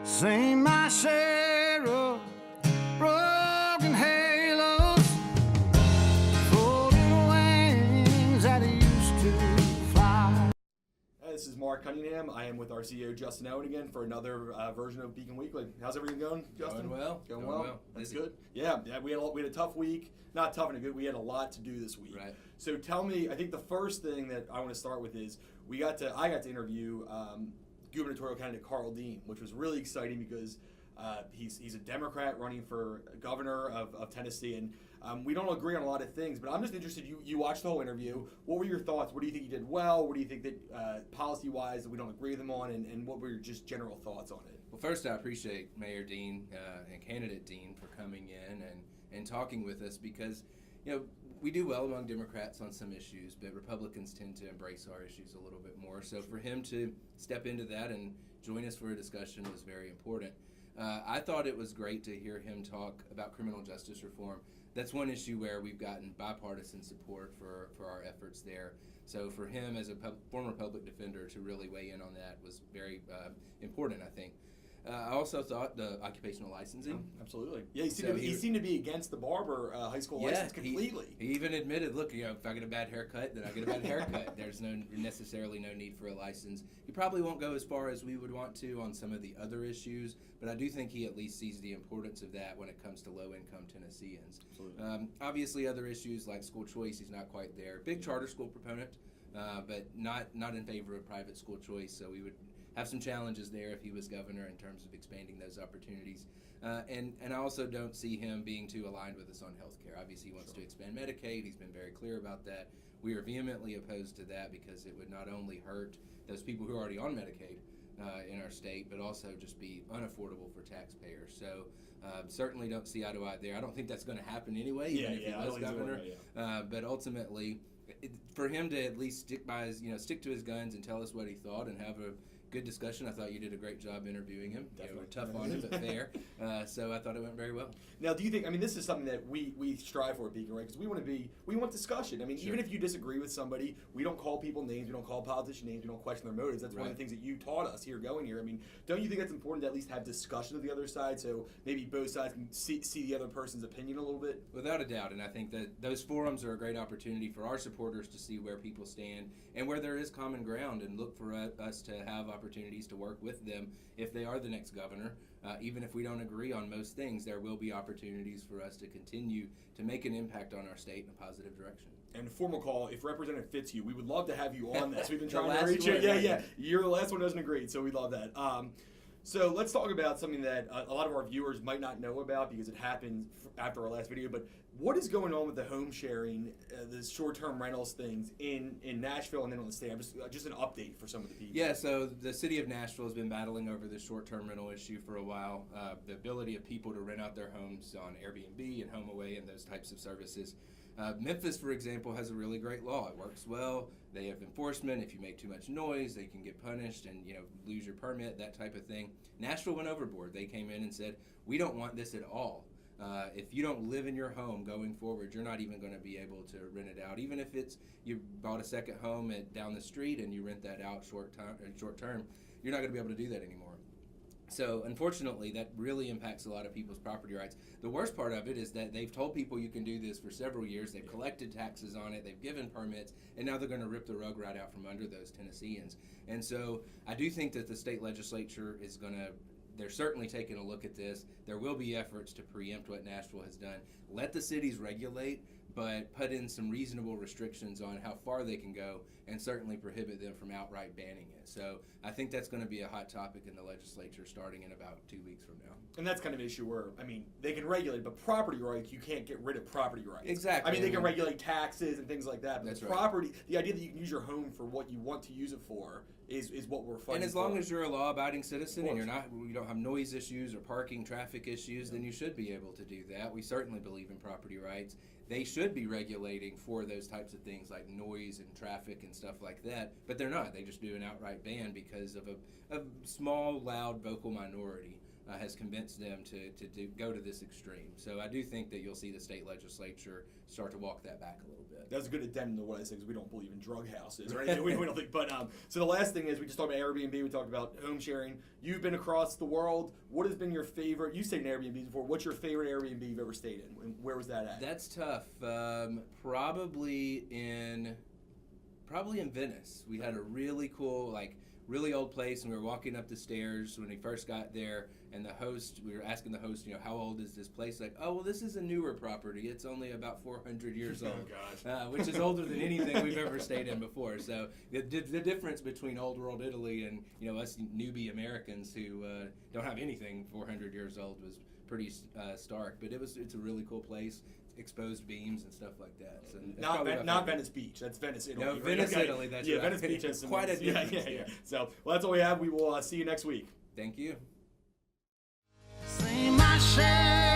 Seen my share of broken halos, folded wings that used to fly. This is Mark Cunningham. I am with our CEO Justin Owen again for another version of Beacon Weekly. How's everything going, Justin? Going well. well. That's good. Yeah, we had a tough week. Not tough and good. We had a lot to do this week. Right. So tell me, I think the first thing that I want to start with is I got to interview gubernatorial candidate Carl Dean, which was really exciting because he's a Democrat running for governor of Tennessee, and we don't agree on a lot of things, but I'm just interested. You watched the whole interview. What were your thoughts? What do you think he did well? What do you think that policy-wise that we don't agree with him on, and what were your just general thoughts on it? Well, first, I appreciate Mayor Dean and candidate Dean for coming in and talking with us because, we do well among Democrats on some issues, but Republicans tend to embrace our issues a little bit more. So for him to step into that and join us for a discussion was very important. I thought it was great to hear him talk about criminal justice reform. That's one issue where we've gotten bipartisan support for our efforts there. So for him as a former public defender to really weigh in on that was very important, I think. I also thought the occupational licensing. Oh, absolutely. Yeah, he seemed to be against the barber high school license completely. He even admitted, look, if I get a bad haircut, then I get a bad haircut. There's necessarily no need for a license. He probably won't go as far as we would want to on some of the other issues, but I do think he at least sees the importance of that when it comes to low-income Tennesseans. Absolutely. Obviously, other issues like school choice, he's not quite there. Big charter school proponent, but not in favor of private school choice, so we would have some challenges there if he was governor in terms of expanding those opportunities. And I also don't see him being too aligned with us on health care. Obviously, he wants to expand Medicaid. He's been very clear about that. We are vehemently opposed to that because it would not only hurt those people who are already on Medicaid in our state, but also just be unaffordable for taxpayers. So certainly don't see eye to eye there. I don't think that's going to happen anyway, even if he was governor. But ultimately, for him to at least stick to his guns and tell us what he thought and have a good discussion. I thought you did a great job interviewing him. Definitely. Tough on him, but fair. So I thought it went very well. Now, do you think? This is something that we strive for at Beacon, right? Because we want discussion. Sure. Even if you disagree with somebody, we don't call people names. We don't call politician names. We don't question their motives. That's one of the things that you taught us here going here. Don't you think that's important to at least have discussion with the other side, so maybe both sides can see the other person's opinion a little bit? Without a doubt, and I think that those forums are a great opportunity for our supporters to see where people stand and where there is common ground, and look for us to have opportunities to work with them if they are the next governor. Even if we don't agree on most things, there will be opportunities for us to continue to make an impact on our state in a positive direction. And formal call, if Representative Fitzhugh, we would love to have you on this. We've been trying The to reach you. last one, Yeah. You're the last one who doesn't agree, so we love that. So let's talk about something that a lot of our viewers might not know about because it happened after our last video. But what is going on with the home sharing, the short-term rentals things in Nashville and then on the state? Just an update for some of the people. Yeah, so the city of Nashville has been battling over this short-term rental issue for a while. The ability of people to rent out their homes on Airbnb and HomeAway and those types of services. Memphis, for example, has a really great law. It works well. They have enforcement. If you make too much noise, they can get punished and lose your permit, that type of thing. Nashville went overboard. They came in and said, we don't want this at all. If you don't live in your home going forward, you're not even going to be able to rent it out. Even if you bought a second home down the street and you rent that out short term, you're not going to be able to do that anymore. So unfortunately, that really impacts a lot of people's property rights. The worst part of it is that they've told people you can do this for several years. They've collected taxes on it. They've given permits, and now they're going to rip the rug right out from under those Tennesseans. And so I do think that the state legislature is going to they're certainly taking a look at this. There will be efforts to preempt what Nashville has done. Let the cities regulate, but put in some reasonable restrictions on how far they can go, and certainly prohibit them from outright banning it. So I think that's going to be a hot topic in the legislature starting in about 2 weeks from now. And that's kind of an issue where, they can regulate, but property rights, you can't get rid of property rights. Exactly. They can regulate taxes and things like that, but That's property, the idea that you can use your home for what you want to use it for is what we're fighting for. And as long as you're a law-abiding citizen and you don't have noise issues or parking, traffic issues, then you should be able to do that. We certainly believe in property rights. They should be regulating for those types of things like noise and traffic and stuff like that, but they're not. They just do an outright ban because of a small, loud, vocal minority has convinced them to go to this extreme. So I do think that you'll see the state legislature start to walk that back a little bit. That's a good addendum to what I said, because we don't believe in drug houses or anything. we don't think. But so the last thing is, we just talked about Airbnb. We talked about home sharing. You've been across the world. What has been your favorite? You stayed in Airbnb before. What's your favorite Airbnb you've ever stayed in? And where was that at? That's tough. Probably in Venice. We had a really cool, really old place, and we were walking up the stairs when we first got there, and we were asking the host, how old is this place? Like, oh, well, this is a newer property. It's only about 400 years old. Oh, gosh. Which is older than anything we've ever stayed in before. So the difference between old world Italy and, us newbie Americans who don't have anything 400 years old was pretty stark. But it's a really cool place. Exposed beams and stuff like that. So not Venice Beach. That's Venice, Italy. No, right? Venice, Italy. That's right. Venice Beach has some quite a difference. Yeah. So, well, that's all we have. We will see you next week. Thank you. Say my share.